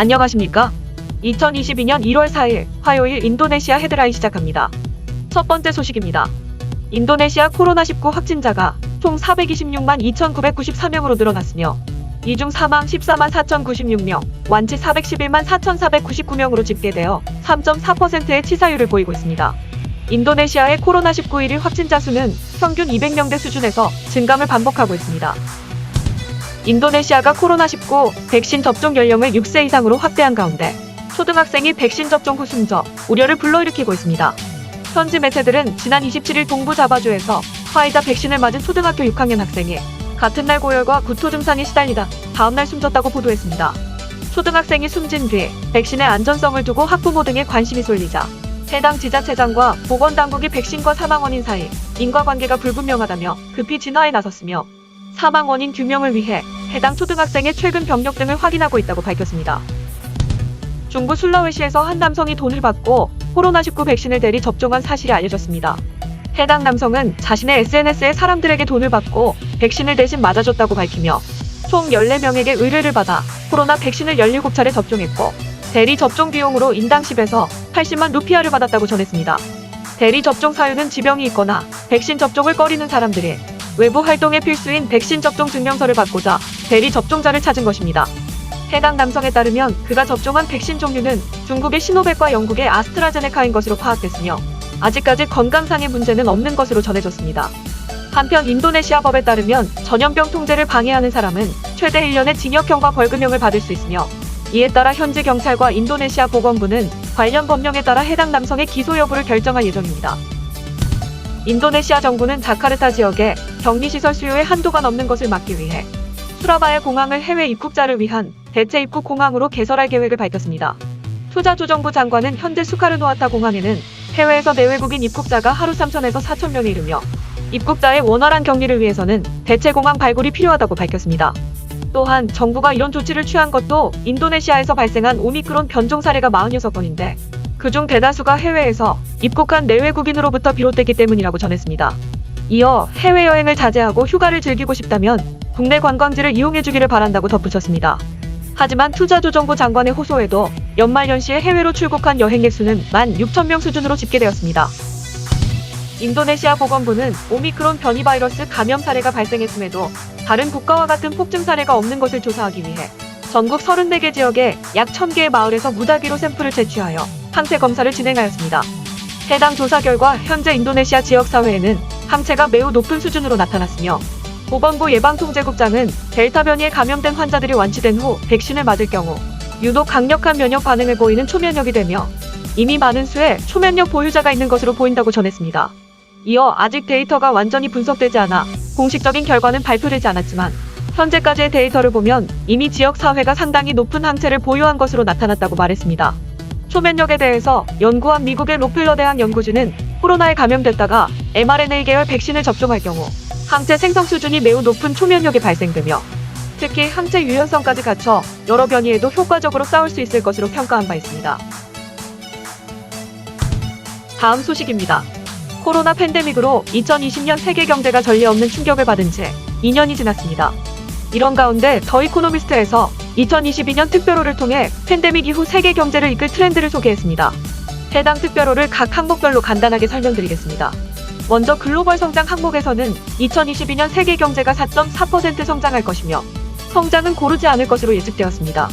안녕하십니까? 2022년 1월 4일 화요일 인도네시아 헤드라인 시작합니다. 첫 번째 소식입니다. 인도네시아 코로나19 확진자가 총 426만 2,994명으로 늘어났으며 이 중 사망 14만 4,096명, 완치 411만 4,499명으로 집계되어 3.4%의 치사율을 보이고 있습니다. 인도네시아의 코로나19 1일 확진자 수는 평균 200명대 수준에서 증감을 반복하고 있습니다. 인도네시아가 코로나19 백신 접종 연령을 6세 이상으로 확대한 가운데 초등학생이 백신 접종 후 숨져 우려를 불러일으키고 있습니다. 현지 매체들은 지난 27일 동부 자바주에서 화이자 백신을 맞은 초등학교 6학년 학생이 같은 날 고열과 구토 증상에 시달리다 다음날 숨졌다고 보도했습니다. 초등학생이 숨진 뒤 백신의 안전성을 두고 학부모 등의 관심이 쏠리자 해당 지자체장과 보건당국이 백신과 사망 원인 사이 인과관계가 불분명하다며 급히 진화에 나섰으며 사망 원인 규명을 위해 해당 초등학생의 최근 병력 등을 확인하고 있다고 밝혔습니다. 중부 술라웨시에서 한 남성이 돈을 받고 코로나19 백신을 대리 접종한 사실이 알려졌습니다. 해당 남성은 자신의 SNS에 사람들에게 돈을 받고 백신을 대신 맞아줬다고 밝히며 총 14명에게 의뢰를 받아 코로나 백신을 17차례 접종했고 대리 접종 비용으로 인당 10에서 80만 루피아를 받았다고 전했습니다. 대리 접종 사유는 지병이 있거나 백신 접종을 꺼리는 사람들이 외부 활동에 필수인 백신 접종 증명서를 받고자 대리 접종자를 찾은 것입니다. 해당 남성에 따르면 그가 접종한 백신 종류는 중국의 시노백과 영국의 아스트라제네카인 것으로 파악됐으며 아직까지 건강상의 문제는 없는 것으로 전해졌습니다. 한편 인도네시아 법에 따르면 전염병 통제를 방해하는 사람은 최대 1년의 징역형과 벌금형을 받을 수 있으며 이에 따라 현지 경찰과 인도네시아 보건부는 관련 법령에 따라 해당 남성의 기소 여부를 결정할 예정입니다. 인도네시아 정부는 자카르타 지역에 격리시설 수요의 한도가 넘는 것을 막기 위해 수라바야 공항을 해외 입국자를 위한 대체 입국 공항으로 개설할 계획을 밝혔습니다. 투자조정부 장관은 현재 수카르노아타 공항에는 해외에서 내외국인 입국자가 하루 3,000에서 4,000명에 이르며 입국자의 원활한 격리를 위해서는 대체 공항 발굴이 필요하다고 밝혔습니다. 또한 정부가 이런 조치를 취한 것도 인도네시아에서 발생한 오미크론 변종 사례가 46건인데 그중 대다수가 해외에서 입국한 내외국인으로부터 비롯됐기 때문이라고 전했습니다. 이어 해외여행을 자제하고 휴가를 즐기고 싶다면 국내 관광지를 이용해주기를 바란다고 덧붙였습니다. 하지만 투자조정부 장관의 호소에도 연말연시에 해외로 출국한 여행객 수는 16,000명 수준으로 집계되었습니다. 인도네시아 보건부는 오미크론 변이 바이러스 감염 사례가 발생했음에도 다른 국가와 같은 폭증 사례가 없는 것을 조사하기 위해 전국 34개 지역에 약 1,000개의 마을에서 무작위로 샘플을 채취하여 항체 검사를 진행하였습니다. 해당 조사 결과 현재 인도네시아 지역사회에는 항체가 매우 높은 수준으로 나타났으며 보건부 예방통제국장은 델타 변이에 감염된 환자들이 완치된 후 백신을 맞을 경우 유독 강력한 면역 반응을 보이는 초면역이 되며 이미 많은 수의 초면역 보유자가 있는 것으로 보인다고 전했습니다. 이어 아직 데이터가 완전히 분석되지 않아 공식적인 결과는 발표되지 않았지만 현재까지의 데이터를 보면 이미 지역사회가 상당히 높은 항체를 보유한 것으로 나타났다고 말했습니다. 초면역에 대해서 연구한 미국의 로펠러 대학 연구진은 코로나에 감염됐다가 mRNA 계열 백신을 접종할 경우 항체 생성 수준이 매우 높은 초면역이 발생되며 특히 항체 유연성까지 갖춰 여러 변이에도 효과적으로 싸울 수 있을 것으로 평가한 바 있습니다. 다음 소식입니다. 코로나 팬데믹으로 2020년 세계 경제가 전례 없는 충격을 받은 지 2년이 지났습니다. 이런 가운데 더 이코노미스트에서 2022년 특별호를 통해 팬데믹 이후 세계 경제를 이끌 트렌드를 소개했습니다. 해당 특별호를 각 항목별로 간단하게 설명드리겠습니다. 먼저 글로벌 성장 항목에서는 2022년 세계 경제가 4.4% 성장할 것이며 성장은 고르지 않을 것으로 예측되었습니다.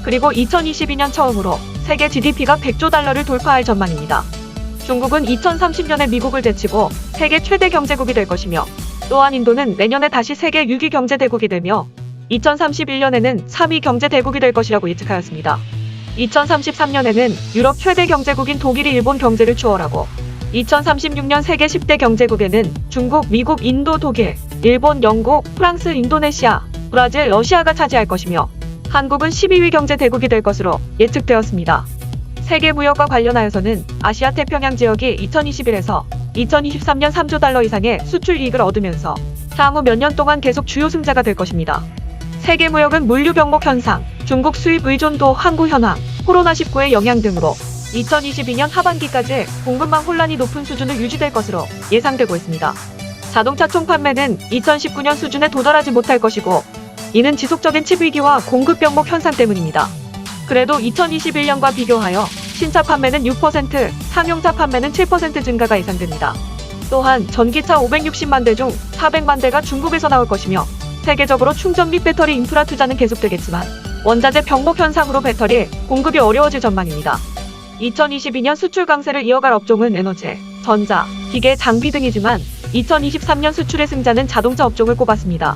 그리고 2022년 처음으로 세계 GDP가 100조 달러를 돌파할 전망입니다. 중국은 2030년에 미국을 제치고 세계 최대 경제국이 될 것이며 또한 인도는 내년에 다시 세계 6위 경제대국이 되며 2031년에는 3위 경제대국이 될 것이라고 예측하였습니다. 2033년에는 유럽 최대 경제국인 독일이 일본 경제를 추월하고 2036년 세계 10대 경제국에는 중국, 미국, 인도, 독일, 일본, 영국, 프랑스, 인도네시아, 브라질, 러시아가 차지할 것이며 한국은 12위 경제대국이 될 것으로 예측되었습니다. 세계 무역과 관련하여서는 아시아 태평양 지역이 2021에서 2023년 3조 달러 이상의 수출 이익을 얻으면서 향후 몇 년 동안 계속 주요 승자가 될 것입니다. 세계 무역은 물류 병목 현상, 중국 수입 의존도 항구 현황, 코로나19의 영향 등으로 2022년 하반기까지 공급망 혼란이 높은 수준을 유지될 것으로 예상되고 있습니다. 자동차 총 판매는 2019년 수준에 도달하지 못할 것이고 이는 지속적인 칩 위기와 공급 병목 현상 때문입니다. 그래도 2021년과 비교하여 신차 판매는 6%, 상용차 판매는 7% 증가가 예상됩니다. 또한 전기차 560만 대 중 400만 대가 중국에서 나올 것이며 세계적으로 충전 및 배터리 인프라 투자는 계속되겠지만 원자재 병목 현상으로 배터리 공급이 어려워질 전망입니다. 2022년 수출 강세를 이어갈 업종은 에너지, 전자, 기계, 장비 등이지만 2023년 수출의 승자는 자동차 업종을 꼽았습니다.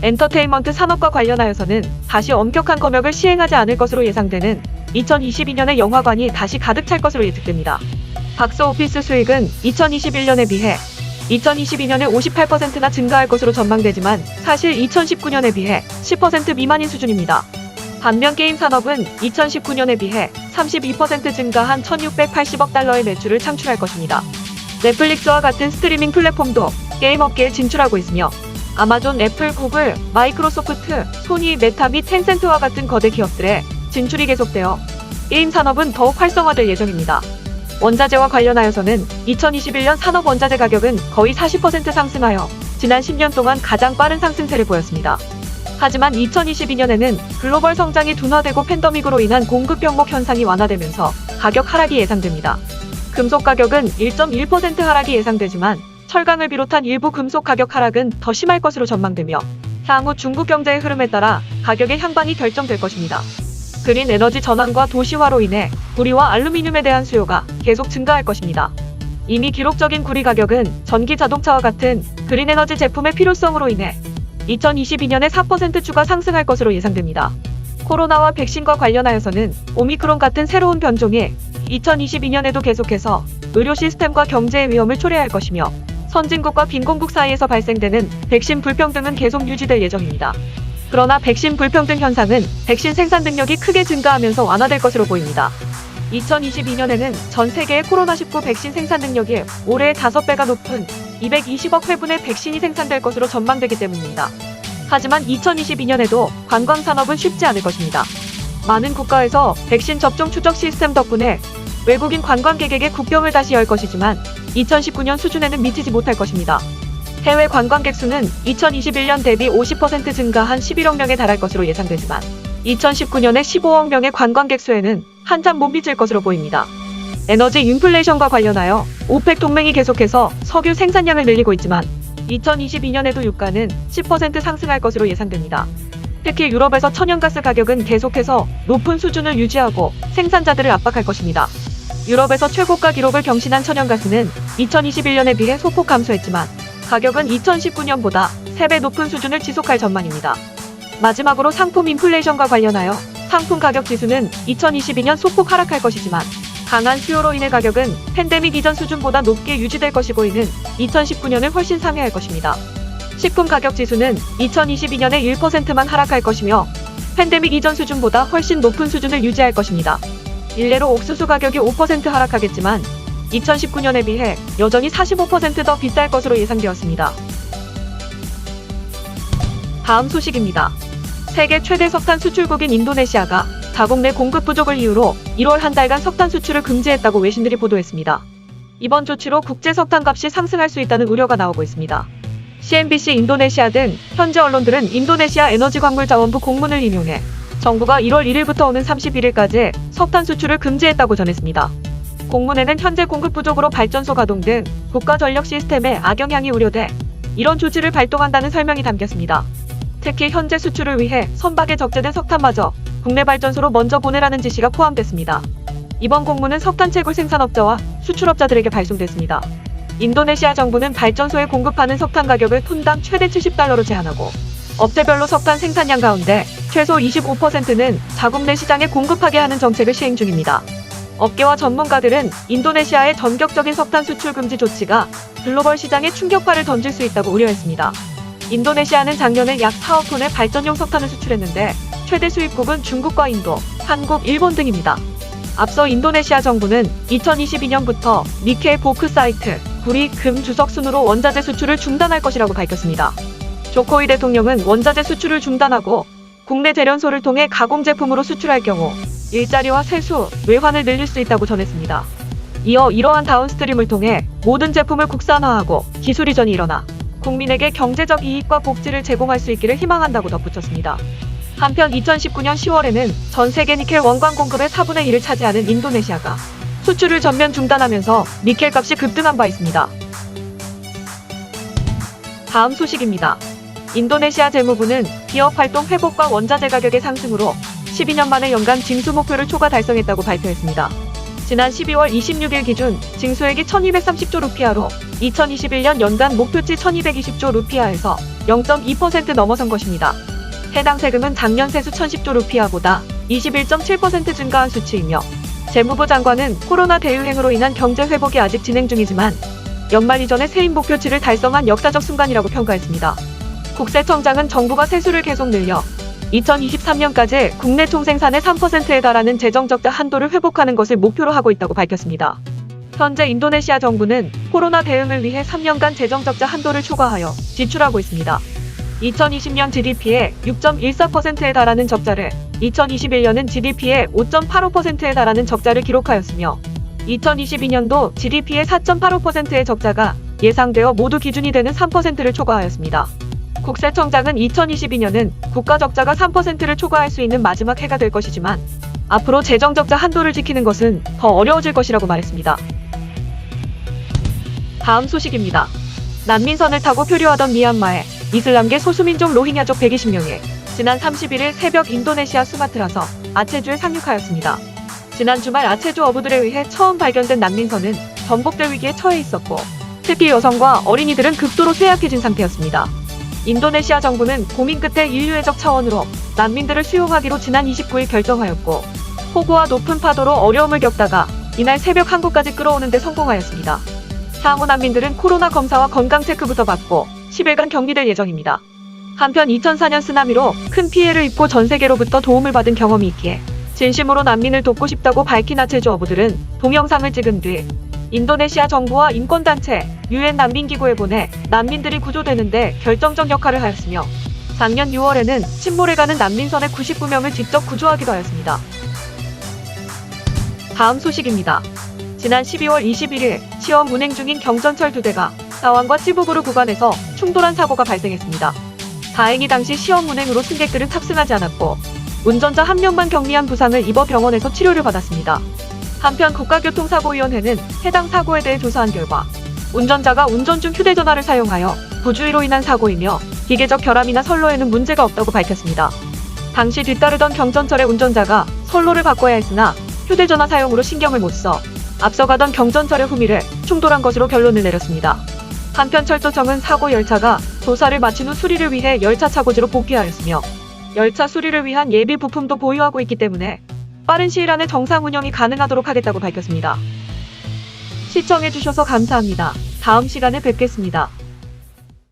엔터테인먼트 산업과 관련하여서는 다시 엄격한 검역을 시행하지 않을 것으로 예상되는 2022년에 영화관이 다시 가득 찰 것으로 예측됩니다. 박스오피스 수익은 2021년에 비해 2022년에 58%나 증가할 것으로 전망되지만 사실 2019년에 비해 10% 미만인 수준입니다. 반면 게임 산업은 2019년에 비해 32% 증가한 1,680억 달러의 매출을 창출할 것입니다. 넷플릭스와 같은 스트리밍 플랫폼도 게임 업계에 진출하고 있으며 아마존, 애플, 구글, 마이크로소프트, 소니, 메타 및 텐센트와 같은 거대 기업들의 진출이 계속되어 게임 산업은 더욱 활성화될 예정입니다. 원자재와 관련하여서는 2021년 산업 원자재 가격은 거의 40% 상승하여 지난 10년 동안 가장 빠른 상승세를 보였습니다. 하지만 2022년에는 글로벌 성장이 둔화되고 팬데믹으로 인한 공급 병목 현상이 완화되면서 가격 하락이 예상됩니다. 금속 가격은 1.1% 하락이 예상되지만 철강을 비롯한 일부 금속 가격 하락은 더 심할 것으로 전망되며 향후 중국 경제의 흐름에 따라 가격의 향방이 결정될 것입니다. 그린 에너지 전환과 도시화로 인해 구리와 알루미늄에 대한 수요가 계속 증가할 것입니다. 이미 기록적인 구리 가격은 전기 자동차와 같은 그린 에너지 제품의 필요성으로 인해 2022년에 4% 추가 상승할 것으로 예상됩니다. 코로나와 백신과 관련하여서는 오미크론 같은 새로운 변종이 2022년에도 계속해서 의료 시스템과 경제의 위험을 초래할 것이며 선진국과 빈곤국 사이에서 발생되는 백신 불평등은 계속 유지될 예정입니다. 그러나 백신 불평등 현상은 백신 생산 능력이 크게 증가하면서 완화될 것으로 보입니다. 2022년에는 전 세계의 코로나19 백신 생산 능력이 올해의 5배가 높은 220억 회분의 백신이 생산될 것으로 전망되기 때문입니다. 하지만 2022년에도 관광산업은 쉽지 않을 것입니다. 많은 국가에서 백신 접종 추적 시스템 덕분에 외국인 관광객에게 국경을 다시 열 것이지만 2019년 수준에는 미치지 못할 것입니다. 해외 관광객 수는 2021년 대비 50% 증가한 11억 명에 달할 것으로 예상되지만 2019년에 15억 명의 관광객 수에는 한참 못 미칠 것으로 보입니다. 에너지 인플레이션과 관련하여 오펙 동맹이 계속해서 석유 생산량을 늘리고 있지만 2022년에도 유가는 10% 상승할 것으로 예상됩니다. 특히 유럽에서 천연가스 가격은 계속해서 높은 수준을 유지하고 생산자들을 압박할 것입니다. 유럽에서 최고가 기록을 경신한 천연가스는 2021년에 비해 소폭 감소했지만 가격은 2019년보다 3배 높은 수준을 지속할 전망입니다. 마지막으로 상품 인플레이션과 관련하여 상품 가격 지수는 2022년 소폭 하락할 것이지만 강한 수요로 인해 가격은 팬데믹 이전 수준보다 높게 유지될 것이고 이는 2019년을 훨씬 상회할 것입니다. 식품 가격 지수는 2022년에 1%만 하락할 것이며 팬데믹 이전 수준보다 훨씬 높은 수준을 유지할 것입니다. 일례로 옥수수 가격이 5% 하락하겠지만 2019년에 비해 여전히 45% 더 비쌀 것으로 예상되었습니다. 다음 소식입니다. 세계 최대 석탄 수출국인 인도네시아가 자국 내 공급 부족을 이유로 1월 한 달간 석탄 수출을 금지했다고 외신들이 보도했습니다. 이번 조치로 국제 석탄 값이 상승할 수 있다는 우려가 나오고 있습니다. CNBC 인도네시아 등 현지 언론들은 인도네시아 에너지광물자원부 공문을 인용해 정부가 1월 1일부터 오는 31일까지 석탄 수출을 금지했다고 전했습니다. 공문에는 현재 공급 부족으로 발전소 가동 등 국가 전력 시스템에 악영향이 우려돼 이런 조치를 발동한다는 설명이 담겼습니다. 특히 현재 수출을 위해 선박에 적재된 석탄마저 국내 발전소로 먼저 보내라는 지시가 포함됐습니다. 이번 공문은 석탄 채굴 생산업자와 수출업자들에게 발송됐습니다. 인도네시아 정부는 발전소에 공급하는 석탄 가격을 톤당 최대 70달러로 제한하고 업체별로 석탄 생산량 가운데 최소 25%는 자국 내 시장에 공급하게 하는 정책을 시행 중입니다. 업계와 전문가들은 인도네시아의 전격적인 석탄 수출 금지 조치가 글로벌 시장에 충격파를 던질 수 있다고 우려했습니다. 인도네시아는 작년에 약 4억 톤의 발전용 석탄을 수출했는데 최대 수입국은 중국과 인도, 한국, 일본 등입니다. 앞서 인도네시아 정부는 2022년부터 니켈 보크사이트, 구리, 금 주석 순으로 원자재 수출을 중단할 것이라고 밝혔습니다. 조코이 대통령은 원자재 수출을 중단하고 국내 제련소를 통해 가공 제품으로 수출할 경우 일자리와 세수, 외환을 늘릴 수 있다고 전했습니다. 이어 이러한 다운스트림을 통해 모든 제품을 국산화하고 기술 이전이 일어나 국민에게 경제적 이익과 복지를 제공할 수 있기를 희망한다고 덧붙였습니다. 한편 2019년 10월에는 전 세계 니켈 원광 공급의 4분의 1을 차지하는 인도네시아가 수출을 전면 중단하면서 니켈 값이 급등한 바 있습니다. 다음 소식입니다. 인도네시아 재무부는 기업 활동 회복과 원자재 가격의 상승으로 12년 만에 연간 징수 목표를 초과 달성했다고 발표했습니다. 지난 12월 26일 기준 징수액이 1230조 루피아로 2021년 연간 목표치 1220조 루피아에서 0.2% 넘어선 것입니다. 해당 세금은 작년 세수 1010조 루피아보다 21.7% 증가한 수치이며 재무부 장관은 코로나 대유행으로 인한 경제 회복이 아직 진행 중이지만 연말 이전에 세임 목표치를 달성한 역사적 순간이라고 평가했습니다. 국세청장은 정부가 세수를 계속 늘려 2023년까지 국내 총생산의 3%에 달하는 재정적자 한도를 회복하는 것을 목표로 하고 있다고 밝혔습니다. 현재 인도네시아 정부는 코로나 대응을 위해 3년간 재정적자 한도를 초과하여 지출하고 있습니다. 2020년 GDP의 6.14%에 달하는 적자를, 2021년은 GDP의 5.85%에 달하는 적자를 기록하였으며 2022년도 GDP의 4.85%의 적자가 예상되어 모두 기준이 되는 3%를 초과하였습니다. 국세청장은 2022년은 국가 적자가 3%를 초과할 수 있는 마지막 해가 될 것이지만 앞으로 재정적자 한도를 지키는 것은 더 어려워질 것이라고 말했습니다. 다음 소식입니다. 난민선을 타고 표류하던 미얀마에 이슬람계 소수민족 로힝야족 120명이 지난 31일 새벽 인도네시아 수마트라서 아체주에 상륙하였습니다. 지난 주말 아체주 어부들에 의해 처음 발견된 난민선은 전복될 위기에 처해 있었고 특히 여성과 어린이들은 극도로 쇠약해진 상태였습니다. 인도네시아 정부는 고민 끝에 인류애적 차원으로 난민들을 수용하기로 지난 29일 결정하였고 폭우와 높은 파도로 어려움을 겪다가 이날 새벽 항구까지 끌어오는 데 성공하였습니다. 향후 난민들은 코로나 검사와 건강 체크부터 받고 10일간 격리될 예정입니다. 한편 2004년 쓰나미로 큰 피해를 입고 전 세계로부터 도움을 받은 경험이 있기에 진심으로 난민을 돕고 싶다고 밝힌 아체주 어부들은 동영상을 찍은 뒤 인도네시아 정부와 인권단체 UN 난민기구에 보내 난민들이 구조되는데 결정적 역할을 하였으며 작년 6월에는 침몰해가는 난민선의 99명을 직접 구조하기도 하였습니다. 다음 소식입니다. 지난 12월 21일 시험 운행 중인 경전철 2대가 사완과 찌부부르 구간에서 충돌한 사고가 발생했습니다. 다행히 당시 시험 운행으로 승객들은 탑승하지 않았고 운전자 1명만 경미한 부상을 입어 병원에서 치료를 받았습니다. 한편 국가교통사고위원회는 해당 사고에 대해 조사한 결과 운전자가 운전 중 휴대전화를 사용하여 부주의로 인한 사고이며 기계적 결함이나 선로에는 문제가 없다고 밝혔습니다. 당시 뒤따르던 경전철의 운전자가 선로를 바꿔야 했으나 휴대전화 사용으로 신경을 못 써 앞서가던 경전철의 후미를 충돌한 것으로 결론을 내렸습니다. 한편 철도청은 사고 열차가 조사를 마친 후 수리를 위해 열차 차고지로 복귀하였으며 열차 수리를 위한 예비 부품도 보유하고 있기 때문에 빠른 시일 안에 정상 운영이 가능하도록 하겠다고 밝혔습니다. 시청해주셔서 감사합니다. 다음 시간에 뵙겠습니다.